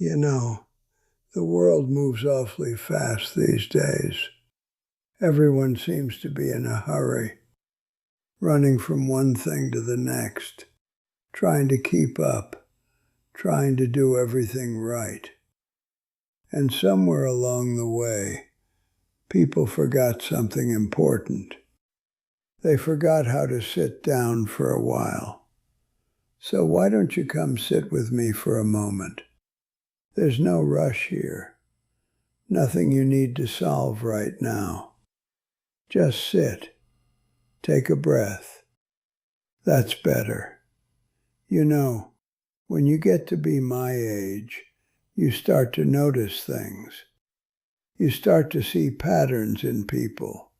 You know, the world moves awfully fast these days. Everyone seems to be in a hurry, running from one thing to the next, trying to keep up, trying to do everything right. And somewhere along the way, people forgot something important. They forgot how to sit down for a while. So why don't you come sit with me for a moment? There's no rush here. Nothing you need to solve right now. Just sit. Take a breath. That's better. You know, when you get to be my age, you start to notice things. You start to see patterns in people.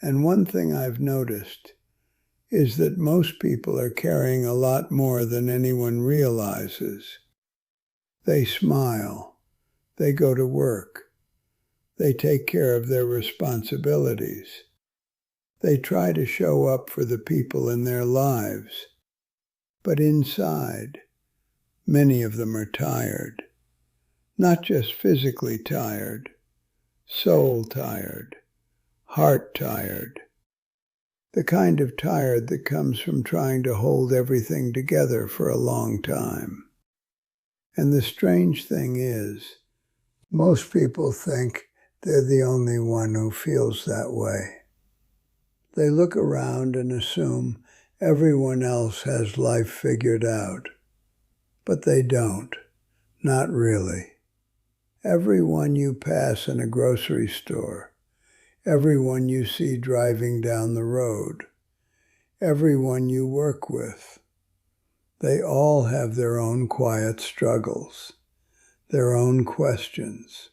And one thing I've noticed is that most people are carrying a lot more than anyone realizes. They smile. They go to work. They take care of their responsibilities. They try to show up for the people in their lives. But inside, many of them are tired. Not just physically tired, soul tired, heart tired. The kind of tired that comes from trying to hold everything together for a long time. And the strange thing is, most people think they're the only one who feels that way. They look around and assume everyone else has life figured out. But they don't. Not really. Everyone you pass in a grocery store, everyone you see driving down the road, everyone you work with, they all have their own quiet struggles, their own questions,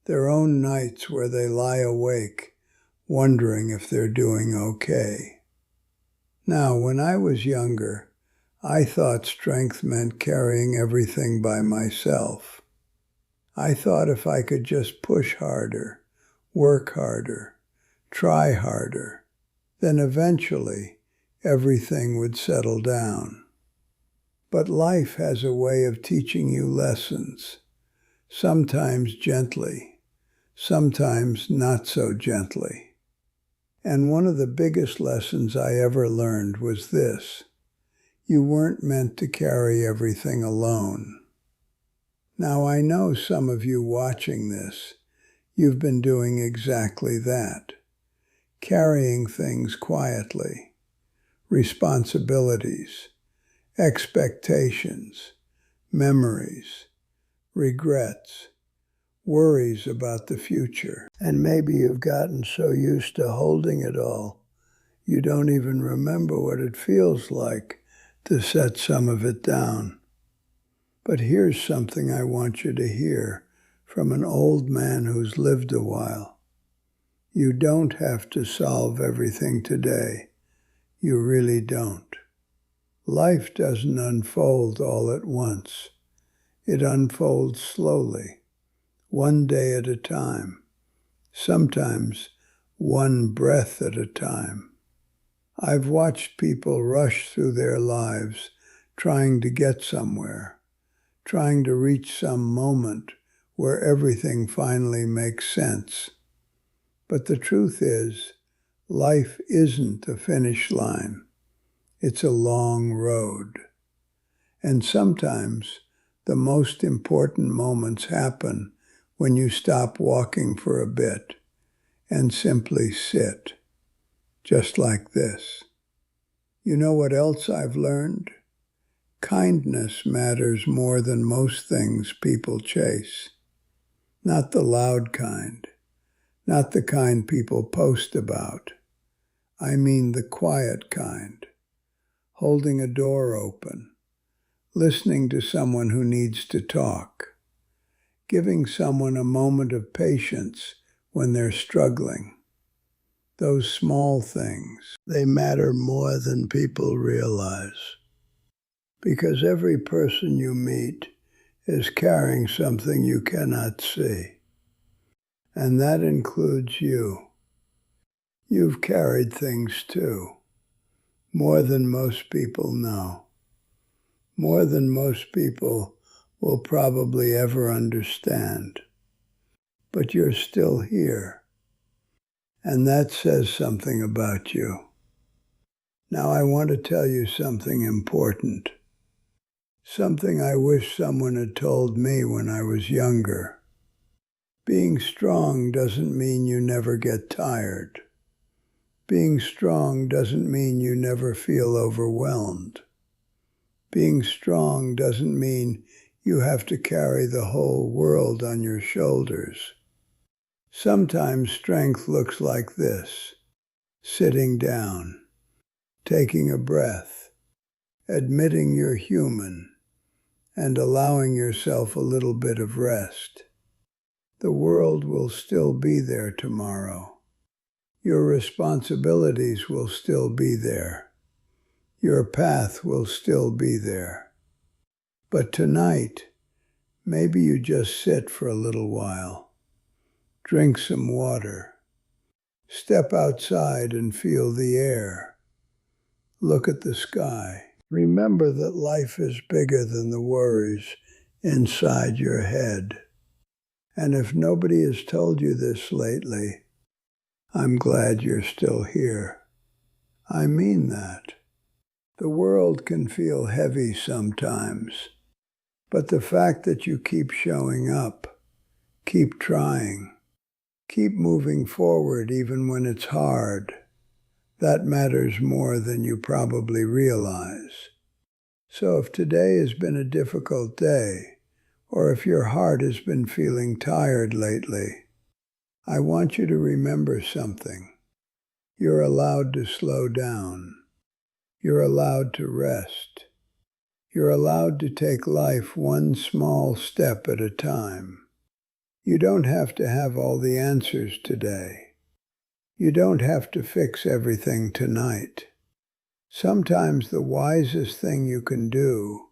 their own nights where they lie awake wondering if they're doing okay. Now, when I was younger, I thought strength meant carrying everything by myself. I thought if I could just push harder, work harder, try harder, then eventually everything would settle down. But life has a way of teaching you lessons, sometimes gently, sometimes not so gently. And one of the biggest lessons I ever learned was this: you weren't meant to carry everything alone. Now I know some of you watching this, you've been doing exactly that, carrying things quietly, responsibilities, expectations, memories, regrets, worries about the future. And maybe you've gotten so used to holding it all, you don't even remember what it feels like to set some of it down. But here's something I want you to hear from an old man who's lived a while. You don't have to solve everything today. You really don't. Life doesn't unfold all at once. It unfolds slowly, one day at a time, sometimes one breath at a time. I've watched people rush through their lives trying to get somewhere, trying to reach some moment where everything finally makes sense. But the truth is, life isn't a finish line. It's a long road. And sometimes the most important moments happen when you stop walking for a bit and simply sit, just like this. You know what else I've learned? Kindness matters more than most things people chase. Not the loud kind, not the kind people post about. I mean the quiet kind. Holding a door open, listening to someone who needs to talk, giving someone a moment of patience when they're struggling. Those small things, they matter more than people realize. Because every person you meet is carrying something you cannot see. And that includes you. You've carried things too, more than most people know. More than most people will probably ever understand. But you're still here, and that says something about you. Now I want to tell you something important, something I wish someone had told me when I was younger. Being strong doesn't mean you never get tired. Being strong doesn't mean you never feel overwhelmed. Being strong doesn't mean you have to carry the whole world on your shoulders. Sometimes strength looks like this: sitting down, taking a breath, admitting you're human, and allowing yourself a little bit of rest. The world will still be there tomorrow. Your responsibilities will still be there. Your path will still be there. But tonight, maybe you just sit for a little while, drink some water, step outside and feel the air. Look at the sky. Remember that life is bigger than the worries inside your head. And if nobody has told you this lately, I'm glad you're still here. I mean that. The world can feel heavy sometimes, but the fact that you keep showing up, keep trying, keep moving forward even when it's hard, that matters more than you probably realize. So if today has been a difficult day, or if your heart has been feeling tired lately, I want you to remember something. You're allowed to slow down. You're allowed to rest. You're allowed to take life one small step at a time. You don't have to have all the answers today. You don't have to fix everything tonight. Sometimes the wisest thing you can do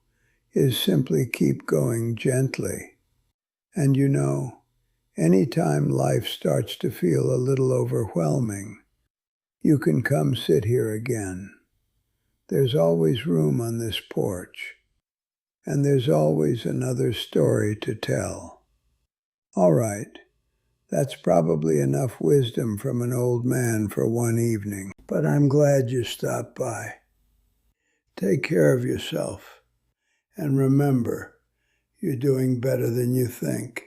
is simply keep going gently. And you know, anytime life starts to feel a little overwhelming, you can come sit here again. There's always room on this porch, and there's always another story to tell. All right. That's probably enough wisdom from an old man for one evening, but I'm glad you stopped by. Take care of yourself, and remember, you're doing better than you think.